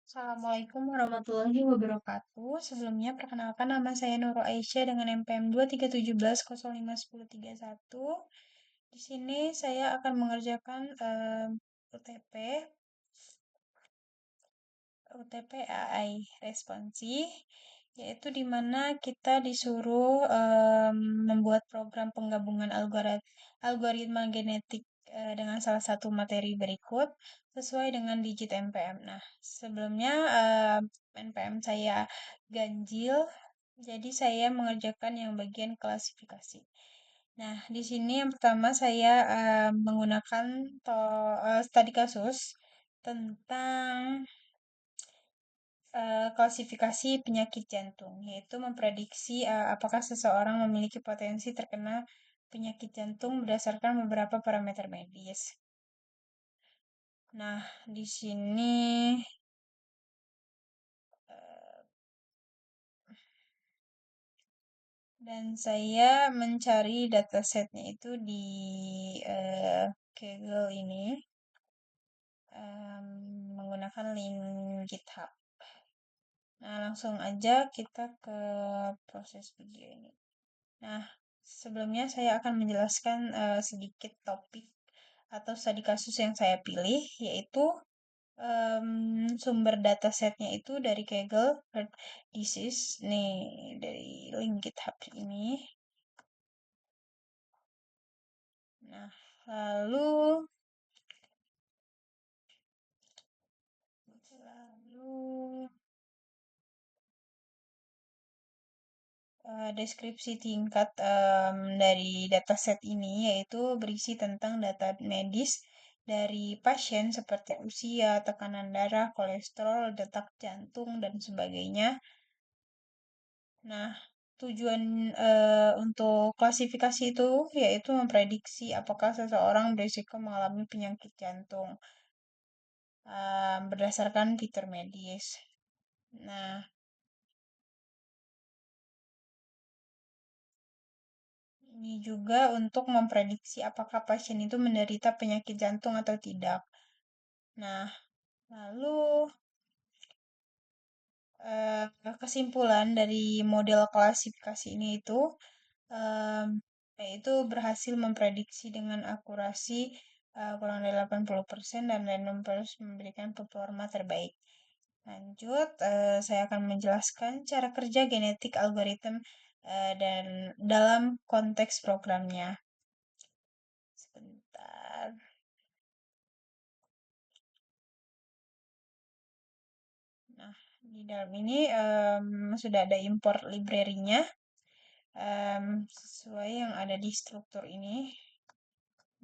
Assalamualaikum warahmatullahi wabarakatuh. Sebelumnya, perkenalkan nama saya Nurul Aisyah dengan NPM 23711051031. Di sini saya akan mengerjakan UTP, UTP AI responsi, yaitu di mana kita disuruh membuat program penggabungan algoritma genetik dengan salah satu materi berikut sesuai dengan digit NPM. Nah, sebelumnya NPM saya ganjil, jadi saya mengerjakan yang bagian klasifikasi. Nah, di sini yang pertama saya menggunakan studi kasus tentang klasifikasi penyakit jantung, yaitu memprediksi apakah seseorang memiliki potensi terkena penyakit jantung berdasarkan beberapa parameter medis. Nah, di sini eh, dan saya mencari datasetnya itu di Kaggle ini menggunakan link GitHub. Nah, langsung aja kita ke proses video ini. Nah, sebelumnya saya akan menjelaskan sedikit topik atau studi kasus yang saya pilih, yaitu sumber datasetnya itu dari Kaggle Heart Disease, nih dari link GitHub ini. Nah, lalu lalu deskripsi tingkat dari dataset ini yaitu berisi tentang data medis dari pasien seperti usia, tekanan darah, kolesterol, detak jantung, dan sebagainya. Nah, tujuan untuk klasifikasi itu yaitu memprediksi apakah seseorang berisiko mengalami penyakit jantung berdasarkan fitur medis. Nah, ini juga untuk memprediksi apakah pasien itu menderita penyakit jantung atau tidak. Nah, lalu kesimpulan dari model klasifikasi ini itu em, yaitu berhasil memprediksi dengan akurasi kurang dari 80% dan random forest memberikan performa terbaik. Lanjut, saya akan menjelaskan cara kerja genetik algoritma dan dalam konteks programnya. Sebentar. Nah, di dalam ini sudah ada import library-nya sesuai yang ada di struktur ini.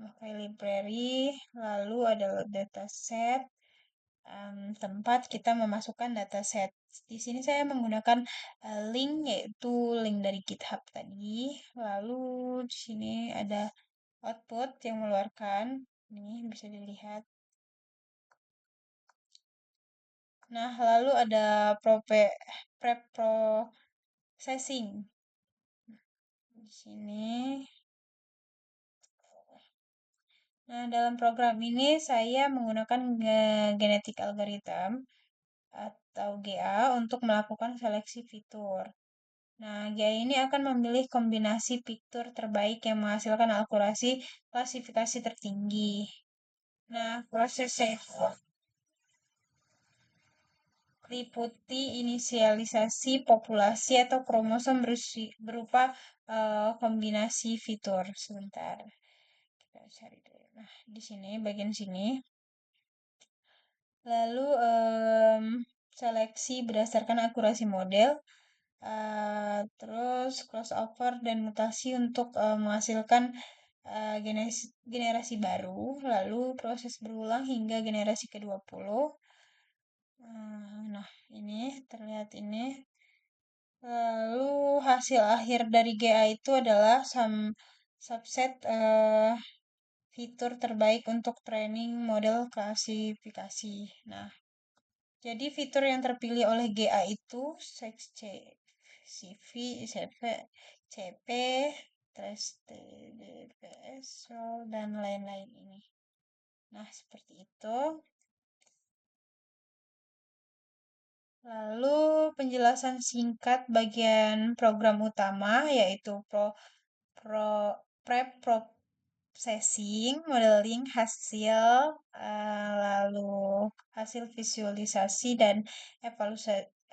Pakai library, lalu ada dataset, tempat kita memasukkan dataset. Di sini saya menggunakan link yaitu link dari GitHub tadi. Lalu di sini ada output yang mengeluarkan. Ini bisa dilihat. Nah, lalu ada prep processing. Di sini. Nah, dalam program ini saya menggunakan genetic algorithm atau GA untuk melakukan seleksi fitur. Nah, GA ini akan memilih kombinasi fitur terbaik yang menghasilkan akurasi klasifikasi tertinggi. Nah, prosesnya liputi inisialisasi populasi atau kromosom berupa kombinasi fitur. Sebentar, kita cari dulu. Nah, di sini bagian sini. Lalu seleksi berdasarkan akurasi model, terus crossover dan mutasi untuk menghasilkan generasi baru, lalu proses berulang hingga generasi ke-20. Nah, ini terlihat ini. Lalu hasil akhir dari GA itu adalah subset fitur terbaik untuk training model klasifikasi. Nah, jadi fitur yang terpilih oleh GA itu sex CV, CV, CP, terus TDPS, dan lain-lain ini. Nah, seperti itu. Lalu penjelasan singkat bagian program utama yaitu pro prep processing, modeling hasil, lalu hasil visualisasi dan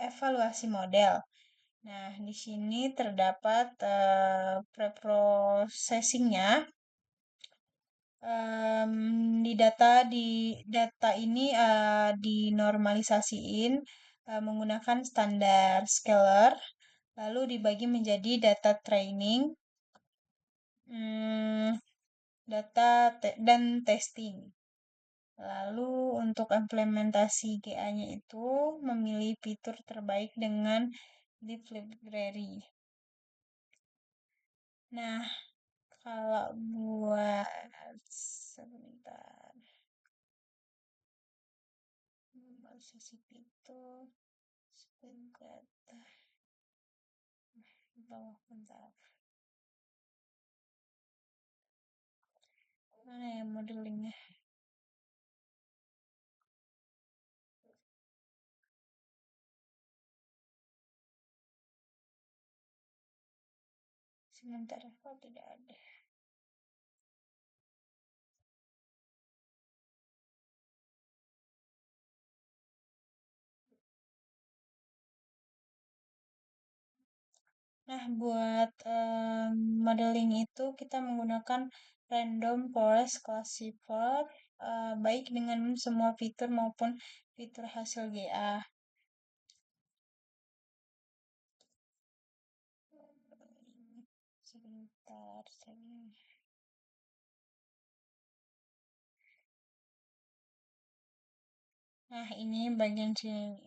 evaluasi model. Nah, di sini terdapat preprocessingnya. Di data ini dinormalisasiin menggunakan standar scalar, lalu dibagi menjadi data training, hmm, dan testing. Lalu untuk implementasi GA-nya itu memilih fitur terbaik dengan Deep Library. Nah, kalau buat sebentar, sesi fitur sebentar, bawah bentar. Mana ya modelingnya? Sebentar, kok tidak ada. Nah, buat modeling itu kita menggunakan random forest classifier, baik dengan semua fitur maupun fitur hasil GA. Sebentar, nah ini bagian sini.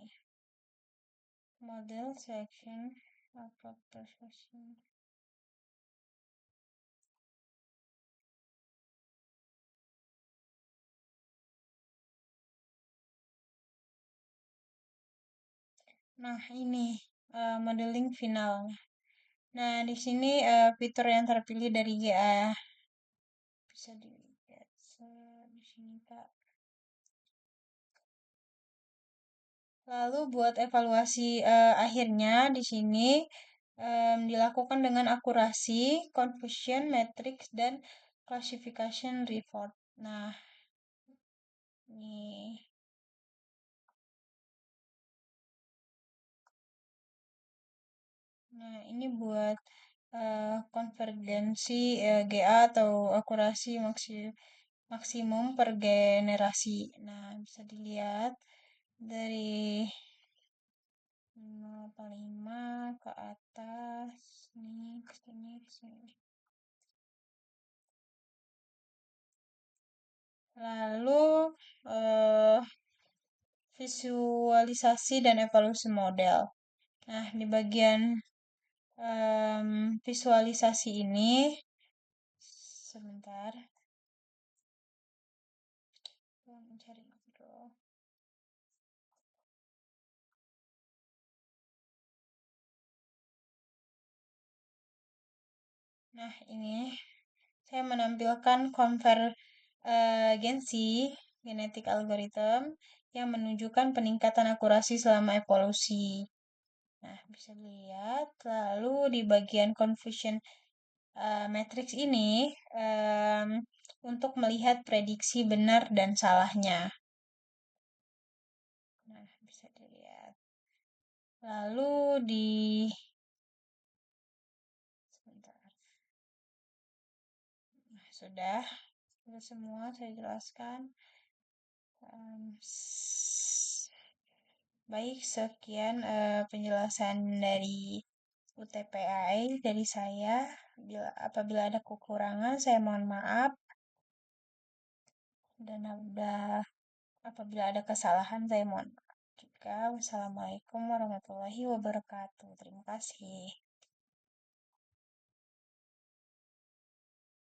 Model section, appropriation. Nah, ini modeling finalnya. Nah, di sini fitur yang terpilih dari GA bisa dilihat di sini, Kak. Lalu buat evaluasi akhirnya di sini dilakukan dengan akurasi, confusion matrix dan classification report. Nah, ini. Nah, ini buat konvergensi GA atau akurasi maksimum per generasi. Nah, bisa dilihat dari 5 ke atas, nih, ke sini, ke sini. Lalu eh, visualisasi dan evaluasi model. Nah, di bagian visualisasi ini, sebentar, mencari dulu. Nah, ini saya menampilkan konvergensi genetik algorithm yang menunjukkan peningkatan akurasi selama evolusi. Nah, bisa dilihat. Lalu di bagian confusion matrix ini untuk melihat prediksi benar dan salahnya. Nah, bisa dilihat. Lalu di sebentar. Nah, sudah semua saya jelaskan. Baik, sekian penjelasan dari UTPAI dari saya. Apabila ada kekurangan, saya mohon maaf. Dan apabila ada kesalahan, saya mohon maaf juga. Wassalamualaikum warahmatullahi wabarakatuh. Terima kasih.